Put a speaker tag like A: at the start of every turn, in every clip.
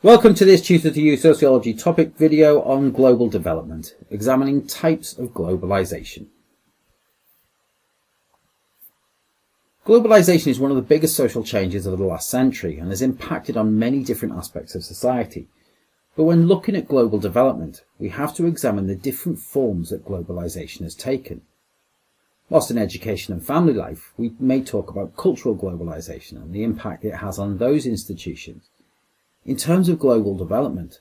A: Welcome to this Tutor to You Sociology topic video on global development, examining types of globalisation. Globalisation is one of the biggest social changes of the last century and has impacted on many different aspects of society. But when looking at global development, we have to examine the different forms that globalisation has taken. Whilst in education and family life, we may talk about cultural globalisation and the impact it has on those institutions. In terms of global development,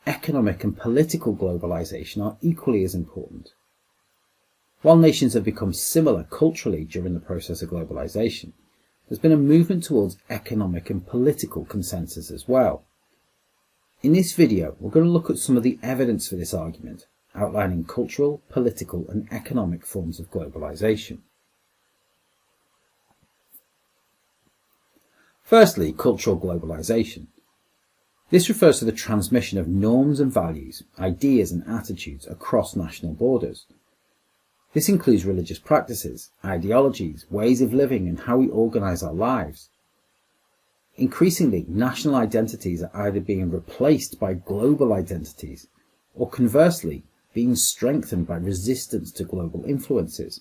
A: economic and political globalisation are equally as important. While nations have become similar culturally during the process of globalisation, there's been a movement towards economic and political consensus as well. In this video, we're going to look at some of the evidence for this argument, outlining cultural, political and economic forms of globalisation. Firstly, cultural globalisation. This refers to the transmission of norms and values, ideas and attitudes across national borders. This includes religious practices, ideologies, ways of living and how we organise our lives. Increasingly, national identities are either being replaced by global identities or conversely, being strengthened by resistance to global influences,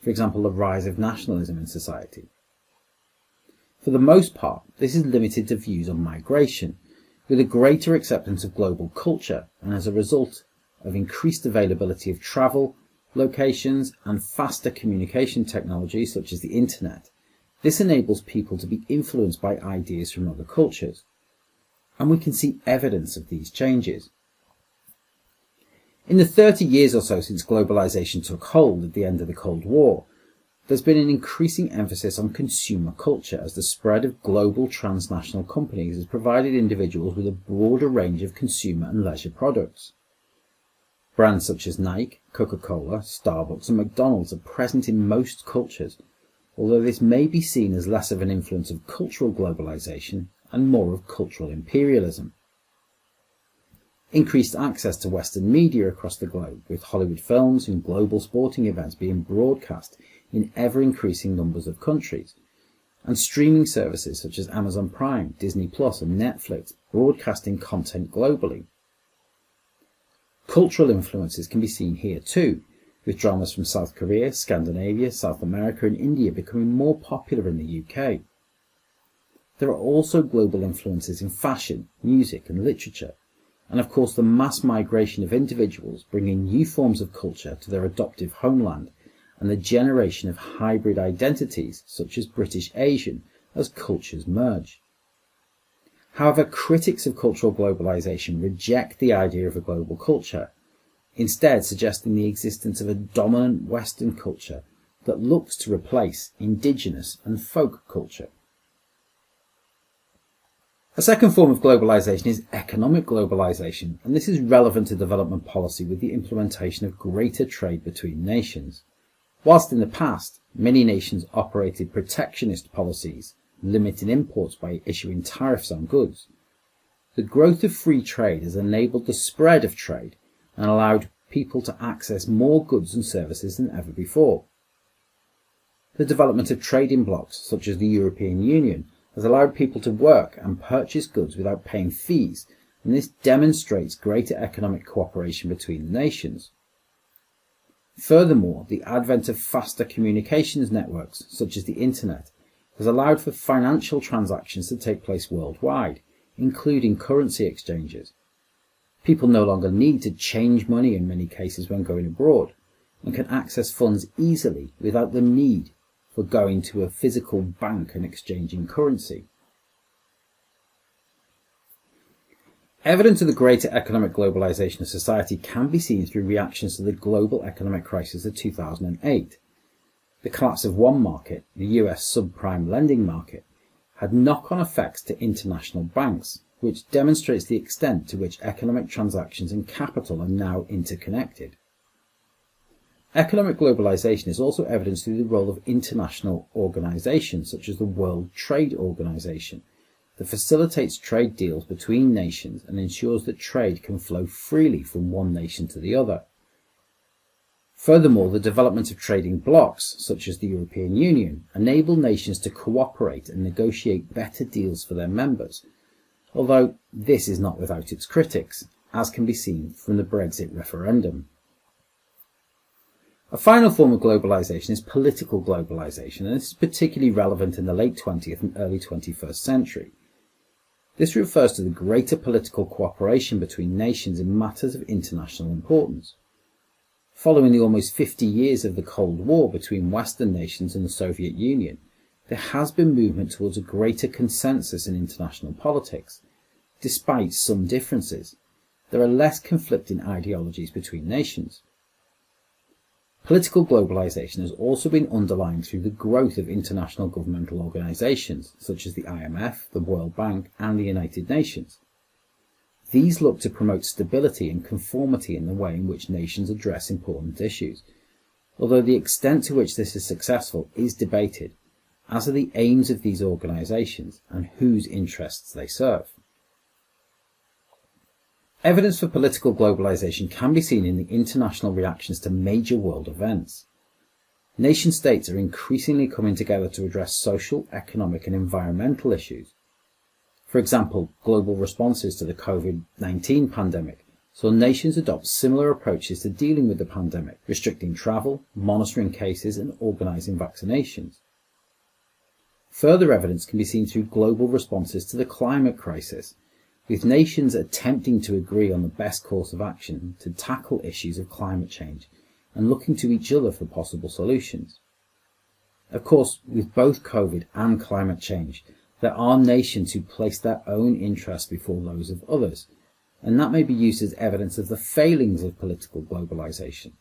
A: for example, the rise of nationalism in society. For the most part, this is limited to views on migration, with a greater acceptance of global culture and as a result of increased availability of travel, locations and faster communication technologies such as the internet. This enables people to be influenced by ideas from other cultures, and we can see evidence of these changes. In the 30 years or so since globalisation took hold at the end of the Cold War, there's been an increasing emphasis on consumer culture as the spread of global transnational companies has provided individuals with a broader range of consumer and leisure products. Brands such as Nike, Coca-Cola, Starbucks and McDonald's are present in most cultures, although this may be seen as less of an influence of cultural globalisation and more of cultural imperialism. Increased access to Western media across the globe, with Hollywood films and global sporting events being broadcast in ever-increasing numbers of countries, and streaming services such as Amazon Prime, Disney Plus and Netflix broadcasting content globally. Cultural influences can be seen here too, with dramas from South Korea, Scandinavia, South America and India becoming more popular in the UK. There are also global influences in fashion, music and literature, and of course the mass migration of individuals bringing new forms of culture to their adoptive homeland, and the generation of hybrid identities such as British Asian as cultures merge. However, critics of cultural globalisation reject the idea of a global culture, instead suggesting the existence of a dominant Western culture that looks to replace indigenous and folk culture. A second form of globalisation is economic globalisation, and this is relevant to development policy with the implementation of greater trade between nations. Whilst in the past, many nations operated protectionist policies, limiting imports by issuing tariffs on goods, the growth of free trade has enabled the spread of trade and allowed people to access more goods and services than ever before. The development of trading blocs, such as the European Union, has allowed people to work and purchase goods without paying fees, and this demonstrates greater economic cooperation between the nations. Furthermore, the advent of faster communications networks, such as the internet, has allowed for financial transactions to take place worldwide, including currency exchanges. People no longer need to change money in many cases when going abroad, and can access funds easily without the need for going to a physical bank and exchanging currency. Evidence of the greater economic globalisation of society can be seen through reactions to the global economic crisis of 2008. The collapse of one market, the US subprime lending market, had knock-on effects to international banks, which demonstrates the extent to which economic transactions and capital are now interconnected. Economic globalisation is also evidenced through the role of international organisations such as the World Trade Organization, that facilitates trade deals between nations and ensures that trade can flow freely from one nation to the other. Furthermore, the development of trading blocs, such as the European Union, enable nations to cooperate and negotiate better deals for their members, although this is not without its critics, as can be seen from the Brexit referendum. A final form of globalisation is political globalisation, and this is particularly relevant in the late 20th and early 21st century. This refers to the greater political cooperation between nations in matters of international importance. Following the almost 50 years of the Cold War between Western nations and the Soviet Union, there has been movement towards a greater consensus in international politics. Despite some differences, there are less conflicting ideologies between nations. Political globalisation has also been underlined through the growth of international governmental organisations such as the IMF, the World Bank and the United Nations. These look to promote stability and conformity in the way in which nations address important issues, although the extent to which this is successful is debated, as are the aims of these organisations and whose interests they serve. Evidence for political globalisation can be seen in the international reactions to major world events. Nation-states are increasingly coming together to address social, economic and environmental issues. For example, global responses to the COVID-19 pandemic saw nations adopt similar approaches to dealing with the pandemic, restricting travel, monitoring cases and organising vaccinations. Further evidence can be seen through global responses to the climate crisis, with nations attempting to agree on the best course of action to tackle issues of climate change and looking to each other for possible solutions. Of course, with both COVID and climate change, there are nations who place their own interests before those of others, and that may be used as evidence of the failings of political globalisation.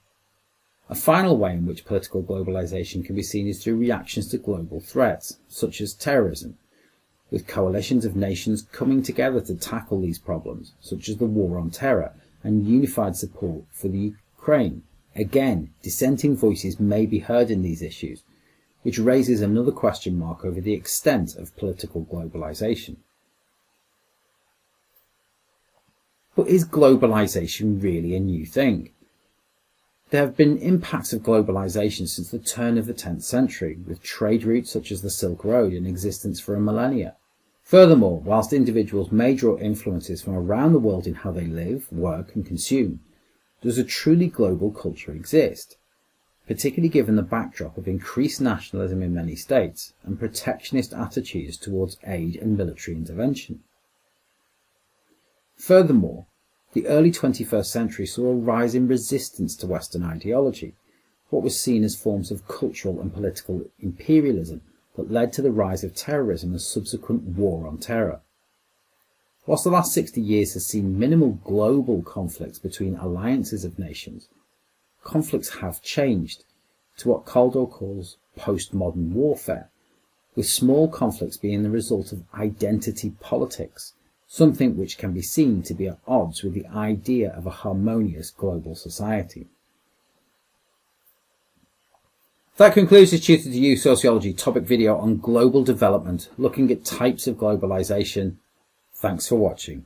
A: A final way in which political globalisation can be seen is through reactions to global threats, such as terrorism, with coalitions of nations coming together to tackle these problems, such as the war on terror and unified support for the Ukraine. Again, dissenting voices may be heard in these issues, which raises another question mark over the extent of political globalisation. But is globalisation really a new thing? There have been impacts of globalisation since the turn of the 10th century, with trade routes such as the Silk Road in existence for a millennia. Furthermore, whilst individuals may draw influences from around the world in how they live, work and consume, does a truly global culture exist, particularly given the backdrop of increased nationalism in many states and protectionist attitudes towards aid and military intervention? Furthermore, the early 21st century saw a rise in resistance to Western ideology, what was seen as forms of cultural and political imperialism that led to the rise of terrorism and subsequent war on terror. Whilst the last 60 years has seen minimal global conflicts between alliances of nations, conflicts have changed to what Caldwell calls postmodern warfare, with small conflicts being the result of identity politics, something which can be seen to be at odds with the idea of a harmonious global society. That concludes the Tutor to You Sociology topic video on global development, looking at types of globalisation. Thanks for watching.